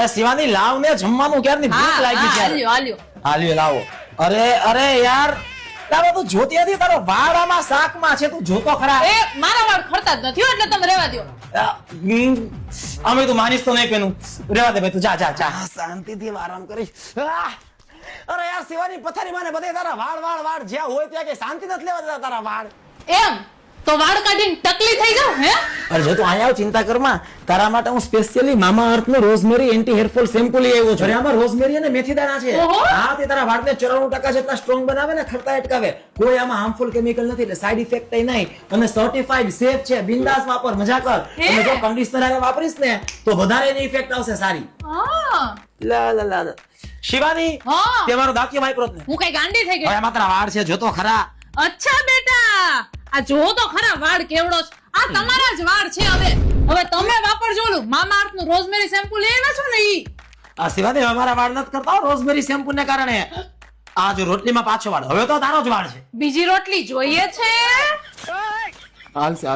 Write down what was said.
એ શિવાની લાવ ને જમવાનું ક્યારની ભૂખ લાગી છે હાલ્યો લાવો અરે યાર તારો તું જોતી હતી તારો વાળ આમાં શાકમાં છે તું જોતો ખરા એ મારા વાળ ખરતા જ નથી હો, એટલે તમે રહેવા દો. અમે તું માનીશ તો નહીં પેનું રેવા દે ભાઈ તું જા શાંતિથી આરામ કરીશ અરે યાર શિવાની પથારી માને બધે તારા વાળ જ્યાં હોય ત્યાં કે શાંતિ નથી લેવા દેતા તારા વાળ એમ તો વાળ કાઢીને ટકલી થઈ જાવ હે? અરે જો તું અહીંયા આવ ચિંતા કરમાં તારા માટે હું સ્પેશિયલી મામા અર્થ નો રોઝમેરી એન્ટી હેર ફોલ શેમ્પુ લઈ આવ્યો છું. આમાં રોઝમેરી અને મેથી દાણા છે. ઓહો. હા તે તારા વાળને 94% જેટલા સ્ટ્રોંગ બનાવે ને ખરતા અટકાવે. કોઈ આમાં હાર્મફુલ કેમિકલ નથી એટલે સાઈડ ઇફેક્ટ નહીં અને સર્ટિફાઈડ સેફ છે. બિંદાસ વાપર મજા કર. અને જો કન્ડિશનર આરે વાપરીશ ને તો વધારે એની ઇફેક્ટ આવશે સારી. હા લા શિવાની હા. તે મારો દાંતિયો વાપરો જ ને. હું કઈ ગાંડી થઈ ગઈ. હવે આમાં તારા વાળ છે જોતો ખરા. અચ્છા બેટા આ જો તો ખરા વાળ કેવડો છે. આ તમારા જ વાળ છે. હવે તમે વાપરજો ઓલું મામા અર્થ નું રોઝમેરી શેમ્પુ લઈ આવ્યા છો ને ઈ. આ શિવાની અમારા વાળ નથી કરતા રોઝમેરી શેમ્પુ ને કારણે. આ જો રોટલીમાં પાછો વાળ હવે તો તારો જ વાળ છે. બીજી રોટલી જોઈએ છે? હાલશે